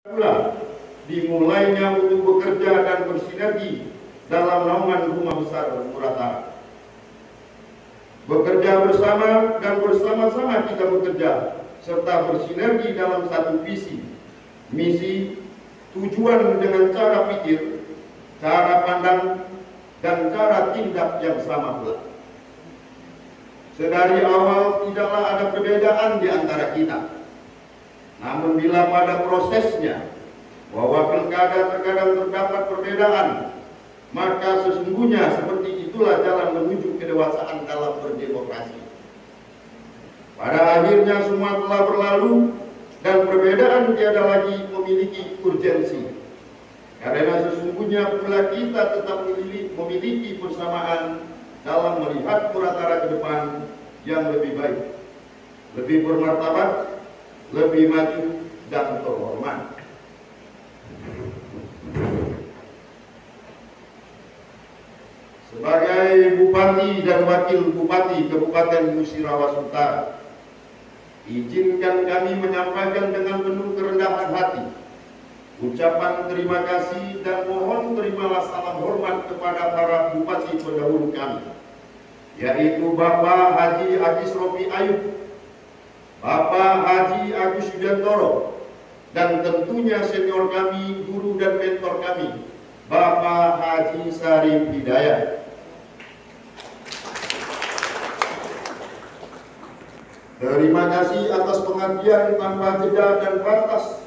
pula dimulainya untuk bekerja dan bersinergi dalam naungan Rumah Besar Muratara. Bekerja bersama dan bersama-sama kita bekerja serta bersinergi dalam satu visi, misi, tujuan dengan cara pikir, cara pandang, dan cara tindak yang sama pula. Sedari awal tidaklah ada perbedaan di antara kita. Namun bila pada prosesnya bahwa pilkada terkadang terdapat perbedaan, maka sesungguhnya seperti itulah jalan menuju kedewasaan dalam berdemokrasi. Pada akhirnya semua telah berlalu dan perbedaan tiada lagi memiliki urgensi. Karena sesungguhnya pula kita tetap memiliki persamaan dalam melihat Muratara ke depan yang lebih baik, lebih bermartabat, lebih maju dan terhormat. Sebagai Bupati dan Wakil Bupati Kabupaten Musirawas Utara, izinkan kami menyampaikan dengan penuh kerendahan hati ucapan terima kasih dan mohon terimalah salam hormat kepada para bupati pendahulu kami, yaitu Bapak Haji Agis Rofi Ayub, Bapak Haji Agus Yudantoro, dan tentunya senior kami, guru dan mentor kami, Bapak Haji Sarif Hidayat. Terima kasih atas pengabdian tanpa jeda dan batas.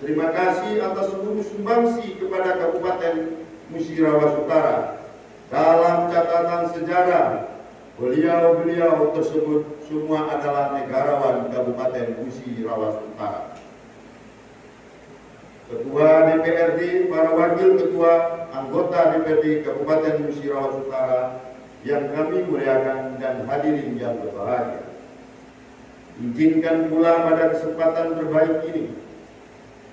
Terima kasih atas seluruh sumbangsi kepada Kabupaten Musirawas Utara. Dalam catatan sejarah, beliau-beliau tersebut semua adalah negarawan Kabupaten Musirawas Utara. Ketua DPRD, para wakil ketua, anggota DPRD Kabupaten Musirawas Utara yang kami muliakan dan hadirin yang berbahagia. Izinkan pula pada kesempatan terbaik ini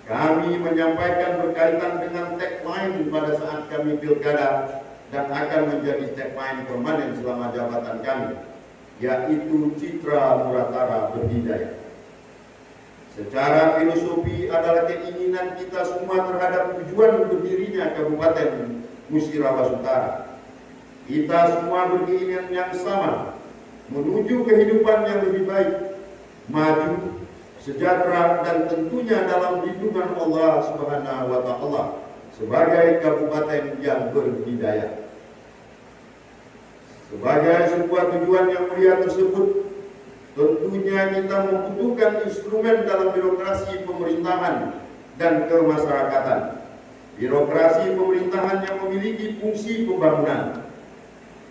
kami menyampaikan berkaitan dengan tagline pada saat kami pilkada dan akan menjadi tagline permanen selama jabatan kami, yaitu Citra Muratara Berdikari. Secara filosofi adalah keinginan kita semua terhadap tujuan berdirinya Kabupaten Musirawas Utara. Kita semua berkeinginan yang sama, menuju kehidupan yang lebih baik, maju, sejahtera, dan tentunya dalam lindungan Allah Subhanahu wa Ta'ala sebagai kabupaten yang berbudaya. Sebagai sebuah tujuan yang mulia tersebut, tentunya kita membutuhkan instrumen dalam birokrasi pemerintahan dan kemasyarakatan. Birokrasi pemerintahan yang memiliki fungsi pembangunan,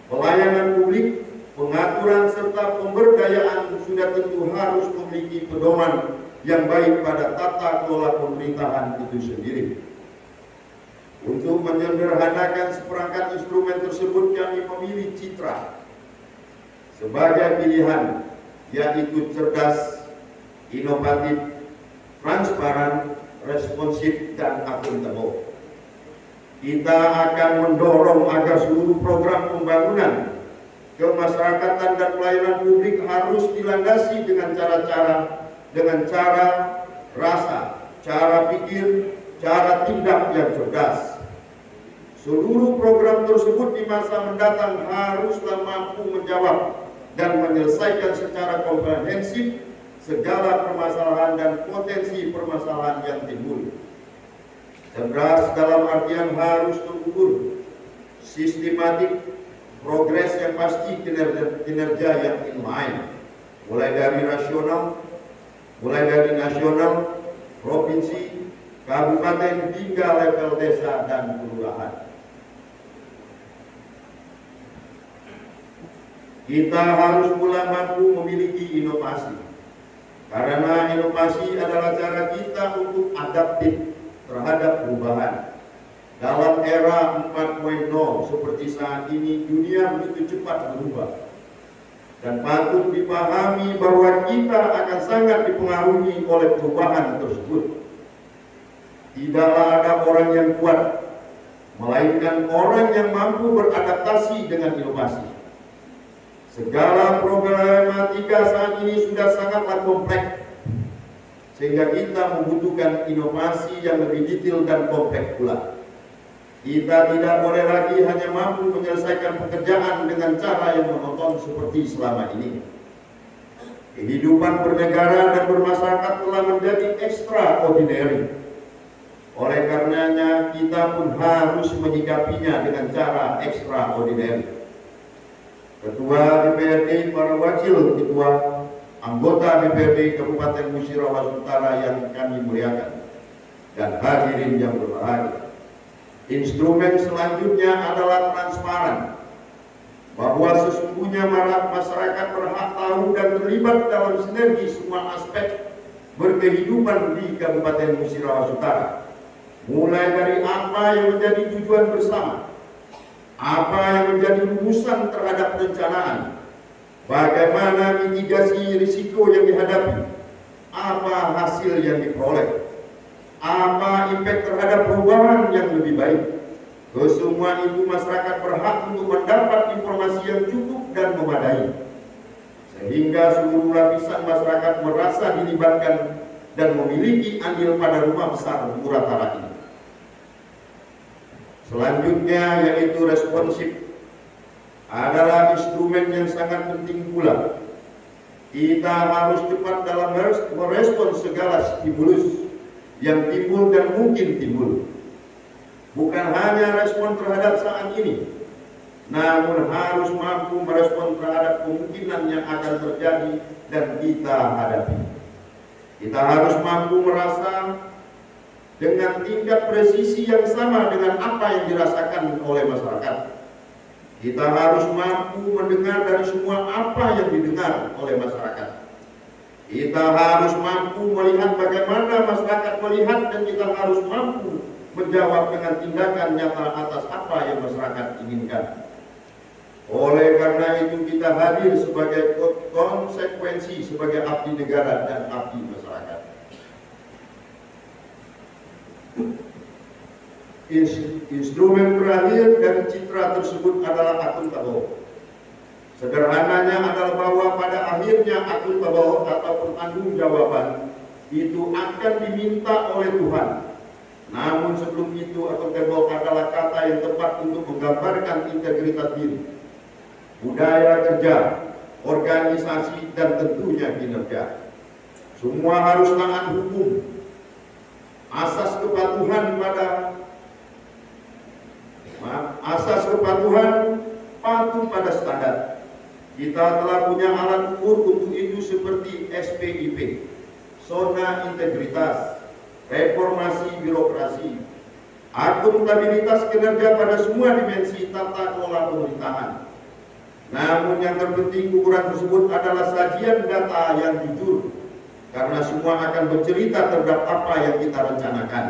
pelayanan publik, pengaturan serta pemberdayaan sudah tentu harus memiliki pedoman yang baik pada tata kelola pemerintahan itu sendiri. Untuk menyederhanakan seperangkat instrumen tersebut, kami memilih Citra sebagai pilihan, yaitu cerdas, inovatif, transparan, responsif, dan akuntabel. Kita akan mendorong agar seluruh program pembangunan, kemasyarakatan, dan pelayanan publik harus dilandasi dengan cara rasa, cara pikir, cara tindak yang cerdas. Seluruh program tersebut di masa mendatang haruslah mampu menjawab dan menyelesaikan secara komprehensif segala permasalahan dan potensi permasalahan yang timbul. Cerdas dalam artian harus terukur, sistematik, progres yang pasti, kinerja yang inline, mulai dari nasional, provinsi, kabupaten, hingga level desa dan kelurahan. Kita harus pula mampu memiliki inovasi, karena inovasi adalah cara kita untuk adaptif terhadap perubahan. Dalam era 4.0 seperti saat ini, dunia begitu cepat berubah. Dan patut dipahami bahwa kita akan sangat dipengaruhi oleh perubahan tersebut. Tidaklah ada orang yang kuat, melainkan orang yang mampu beradaptasi dengan inovasi. Segala problematika saat ini sudah sangatlah kompleks. sehingga kita membutuhkan inovasi yang lebih detail dan kompleks pula. Kita tidak boleh lagi hanya mampu menyelesaikan pekerjaan dengan cara yang monoton seperti selama ini. Kehidupan bernegara dan bermasyarakat telah menjadi extraordinary. Oleh karenanya kita pun harus menyikapinya dengan cara extraordinary. Ketua DPRD, para wakil ketua, anggota DPRD Kabupaten Musirawas Utara yang kami muliakan, dan hadirin yang berbahagia. Instrumen selanjutnya adalah transparan, bahwa sesungguhnya masyarakat berhak tahu dan terlibat dalam sinergi semua aspek berkehidupan di Kabupaten Musirawas Utara, mulai dari apa yang menjadi tujuan bersama, apa yang menjadi rumusan terhadap perencanaan, bagaimana mitigasi risiko yang dihadapi, apa hasil yang diperoleh, apa impact terhadap perubahan yang lebih baik. Kesemua itu masyarakat berhak untuk mendapat informasi yang cukup dan memadai, sehingga seluruh lapisan masyarakat merasa dilibatkan dan memiliki andil pada rumah besar Muratara ini. Selanjutnya yaitu responsif, adalah instrumen yang sangat penting pula. Kita harus cepat dalam merespons segala stimulus yang timbul dan mungkin timbul. Bukan hanya respon terhadap saat ini, namun harus mampu merespon terhadap kemungkinan yang akan terjadi dan kita hadapi. Kita harus mampu merasa dengan tingkat presisi yang sama dengan apa yang dirasakan oleh masyarakat. Kita harus mampu mendengar dari semua apa yang didengar oleh masyarakat. Kita harus mampu melihat bagaimana masyarakat melihat, dan kita harus mampu menjawab dengan tindakan nyata atas apa yang masyarakat inginkan. Oleh karena itu kita hadir sebagai konsekuensi, sebagai abdi negara dan abdi masyarakat. Instrumen terakhir dari citra tersebut adalah akuntabel. Sederhananya adalah bahwa pada akhirnya akuntabel atau pertanggungjawaban itu akan diminta oleh Tuhan. Namun sebelum itu, akuntabel adalah kata yang tepat untuk menggambarkan integritas diri, budaya kerja, organisasi, dan tentunya kinerja. Semua harus taat hukum, asas kepatuhan patuh pada standar. Kita telah punya alat ukur untuk itu seperti SPIP, Zona Integritas, reformasi birokrasi, akuntabilitas kinerja pada semua dimensi tata kelola pemerintahan. Namun yang terpenting, ukuran tersebut adalah sajian data yang jujur, karena semua akan bercerita terhadap apa yang kita rencanakan,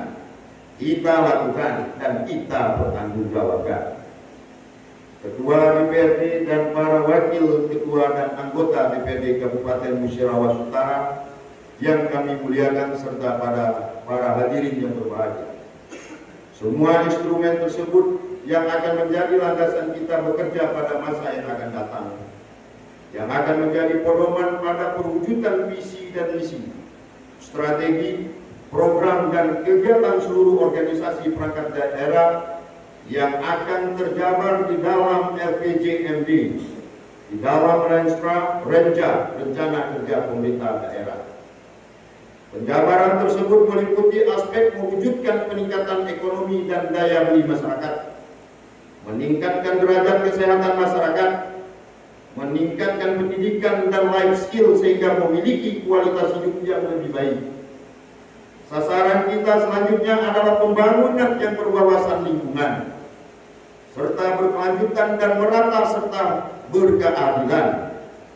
kita lakukan, dan kita bertanggungjawabkan. Ketua DPRD dan para wakil ketua dan anggota DPRD Kabupaten Musirawas Utara yang kami muliakan, serta para hadirin yang berbahagia. Semua instrumen tersebut yang akan menjadi landasan kita bekerja pada masa yang akan datang, yang akan menjadi pedoman pada perwujudan visi dan misi, strategi, program, dan kegiatan seluruh organisasi perangkat daerah yang akan terjabar di dalam LPJMD, di dalam Rencana Kerja Pemerintah Daerah. Penjabaran tersebut meliputi aspek mewujudkan peningkatan ekonomi dan daya beli masyarakat, meningkatkan derajat kesehatan masyarakat, meningkatkan pendidikan dan life skill sehingga memiliki kualitas hidup yang lebih baik. Sasaran kita selanjutnya adalah pembangunan yang berwawasan lingkungan, serta berkelanjutan dan merata serta berkeadilan,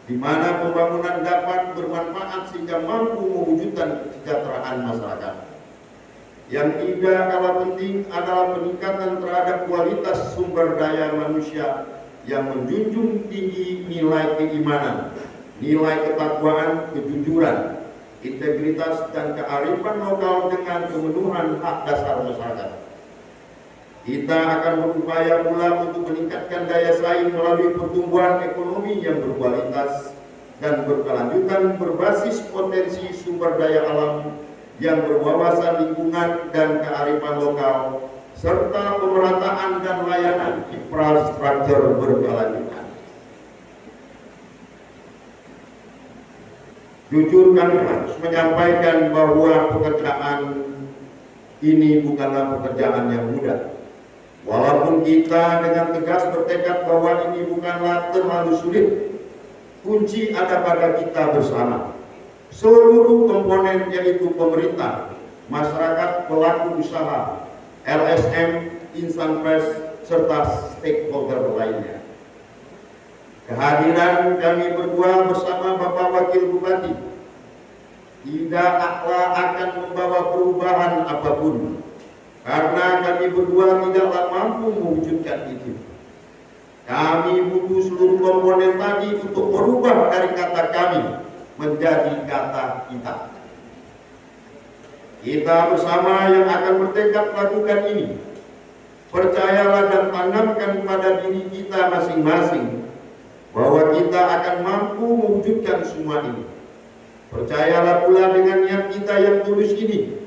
di mana pembangunan dapat bermanfaat sehingga mampu mewujudkan kesejahteraan masyarakat. Yang tidak kalah penting adalah peningkatan terhadap kualitas sumber daya manusia yang menjunjung tinggi nilai keimanan, nilai ketakwaan, kejujuran, integritas, dan kearifan lokal dengan pemenuhan hak dasar masyarakat. Kita akan berupaya pula untuk meningkatkan daya saing melalui pertumbuhan ekonomi yang berkualitas dan berkelanjutan berbasis potensi sumber daya alam yang berwawasan lingkungan dan kearifan lokal, serta pemerataan dan layanan infrastruktur berkelanjutan. Jujur kami harus menyampaikan bahwa pekerjaan ini bukanlah pekerjaan yang mudah. Walaupun kita dengan tegas bertekad bahwa ini bukanlah terlalu sulit, kunci ada pada kita bersama. Seluruh komponen yaitu pemerintah, masyarakat, pelaku usaha, LSM, insan pers, serta stakeholder lainnya. Kehadiran kami berdua bersama Bapak Wakil Bupati tidaklah akan membawa perubahan apapun, karena kami berdua tidaklah mampu mewujudkan itu. Kami butuh seluruh komponen tadi untuk merubah dari kata kami menjadi kata kita. Kita bersama yang akan bertekad melakukan ini. Percayalah dan tanamkan pada diri kita masing-masing bahwa kita akan mampu mewujudkan semua ini. Percayalah pula dengan niat kita yang tulus ini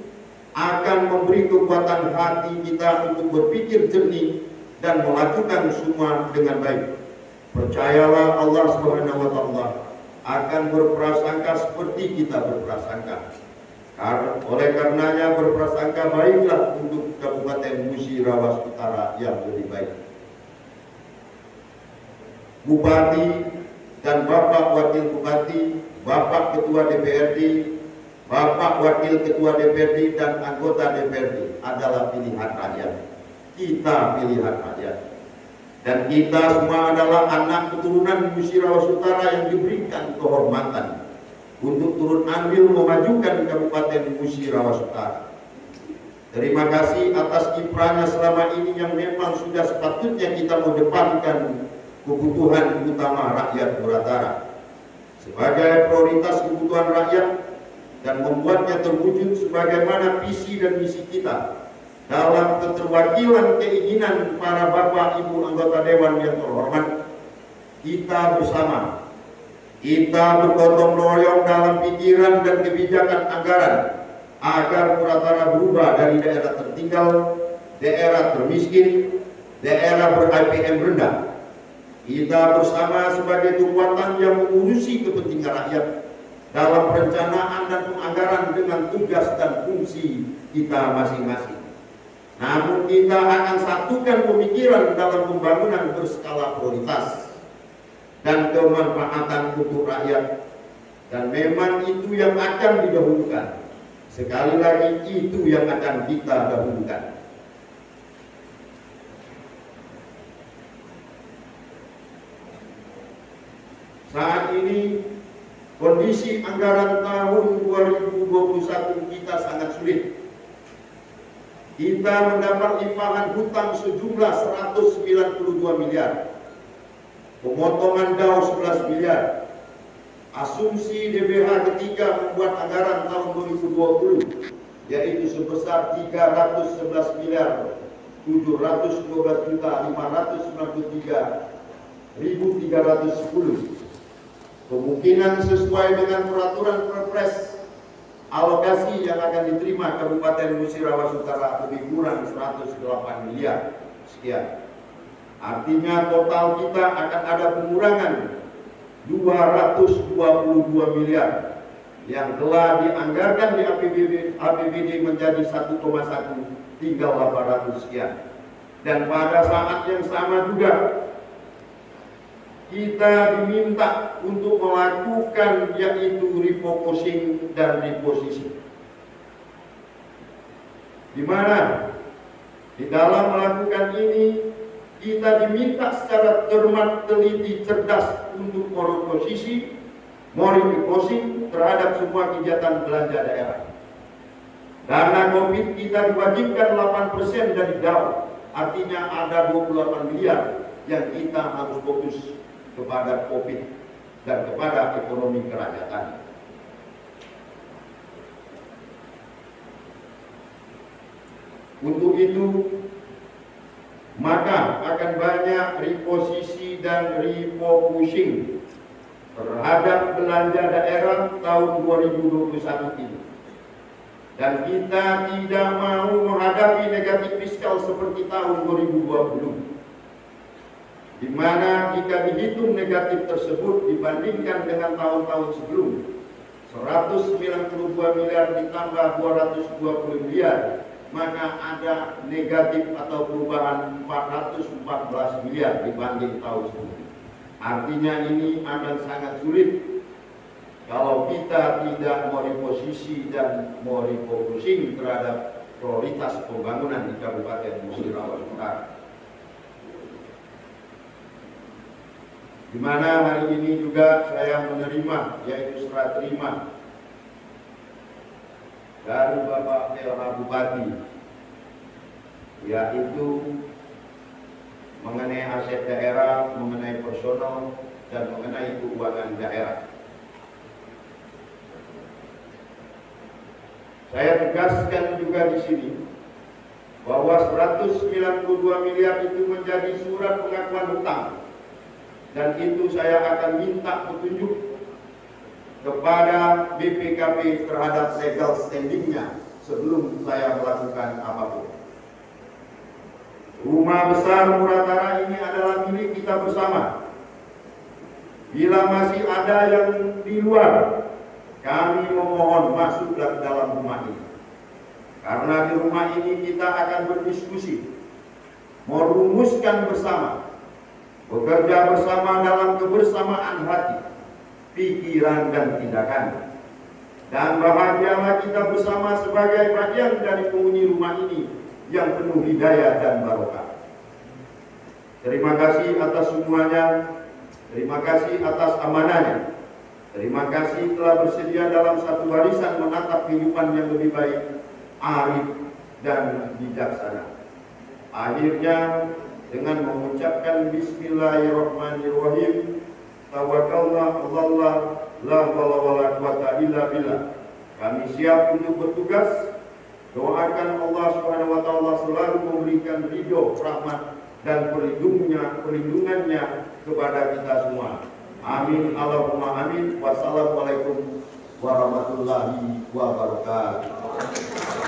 akan memberi kekuatan hati kita untuk berpikir jernih dan melakukan semua dengan baik. Percayalah Allah Subhanahu wa Ta'ala akan berprasangka seperti kita berprasangka. Oleh karenanya berprasangka baiklah untuk Kabupaten Musirawas Utara yang lebih baik. Bupati dan Bapak Wakil Bupati, Bapak Ketua DPRD, Bapak Wakil Ketua DPRD dan anggota DPRD adalah pilihan rakyat. Kita pilihan rakyat. Dan kita semua adalah anak keturunan Musirawas Utara yang diberikan kehormatan untuk turut andil memajukan Kabupaten Musirawas Utara. Terima kasih atas kiprahnya selama ini yang memang sudah sepatutnya kita mengedepankan kebutuhan utama rakyat Muratara sebagai prioritas kebutuhan rakyat dan membuatnya terwujud sebagaimana visi dan misi kita dalam keterwakilan keinginan para Bapak Ibu anggota Dewan yang terhormat. Kita bersama, kita bergotong royong dalam pikiran dan kebijakan anggaran agar Muratara berubah dari daerah tertinggal, daerah termiskin, daerah ber-IPM rendah. Kita bersama sebagai kekuatan yang mengurusi kepentingan rakyat dalam perencanaan dan penganggaran dengan tugas dan fungsi kita masing-masing. Namun kita akan satukan pemikiran dalam pembangunan berskala prioritas dan kemanfaatan untuk rakyat, dan memang itu yang akan didahulukan. Sekali lagi, itu yang akan kita dahulukan. Saat ini kondisi anggaran tahun 2021 kita sangat sulit. Kita mendapat limpahan hutang sejumlah 192 miliar, pemotongan DAU 11 miliar, asumsi DBH ketiga membuat anggaran tahun 2020 yaitu sebesar 311 miliar 712.593.310. Kemungkinan sesuai dengan peraturan Perpres alokasi yang akan diterima Kabupaten Musirawas Utara lebih kurang 108 miliar sekian. Artinya total kita akan ada pengurangan 222 miliar yang telah dianggarkan di APBD menjadi 1,1 tinggal 800 sekian. Dan pada saat yang sama juga kita diminta untuk melakukan yaitu refocusing dan repositioning. Di mana di dalam melakukan ini kita diminta secara cermat, teliti, cerdas untuk mereposisi, merefocusing terhadap semua kegiatan belanja daerah. Dana COVID kita diwajibkan 8% dari DAU, artinya ada 28 miliar yang kita harus fokus kepada COVID dan kepada ekonomi kerakyatan. Untuk itu, maka akan banyak reposisi dan refocusing terhadap belanja daerah tahun 2021 ini. Dan kita tidak mau menghadapi negatif fiskal seperti tahun 2020, di mana jika dihitung negatif tersebut dibandingkan dengan tahun-tahun sebelum, 192 miliar ditambah 220 miliar, maka ada negatif atau perubahan 414 miliar dibanding tahun sebelumnya. Artinya ini akan sangat sulit kalau kita tidak mau reposisi dan mau refocusing terhadap prioritas pembangunan di Kabupaten Musirawas Utara. Di mana hari ini juga saya menerima, yaitu serah terima dari Bapak LH Bupati, yaitu mengenai aset daerah, mengenai personal, dan mengenai keuangan daerah. Saya tegaskan juga di sini bahwa 192 miliar itu menjadi surat pengakuan hutang, dan itu saya akan minta petunjuk kepada BPKP terhadap legal standingnya sebelum saya melakukan apapun. Rumah besar Muratara ini adalah milik kita bersama. Bila masih ada yang di luar, kami memohon masuklah ke dalam rumah ini. Karena di rumah ini kita akan berdiskusi, merumuskan bersama, bekerja bersama dalam kebersamaan hati, pikiran dan tindakan. Dan bahagialah kita bersama sebagai bagian dari penghuni rumah ini yang penuh hidayah dan barokah. Terima kasih atas semuanya. Terima kasih atas amanahnya. Terima kasih telah bersedia dalam satu warisan menatap kehidupan yang lebih baik, arif dan bijaksana. Akhirnya dengan mengucapkan Bismillahirrahmanirrahim, tawakkalna 'alallah la haula wala quwata illa billah. Kami siap untuk bertugas. Doakan Allah Subhanahu wa taala selalu memberikan ridho, rahmat dan perlindungannya kepada kita semua. Amin Allahumma amin. Wassalamualaikum warahmatullahi wabarakatuh.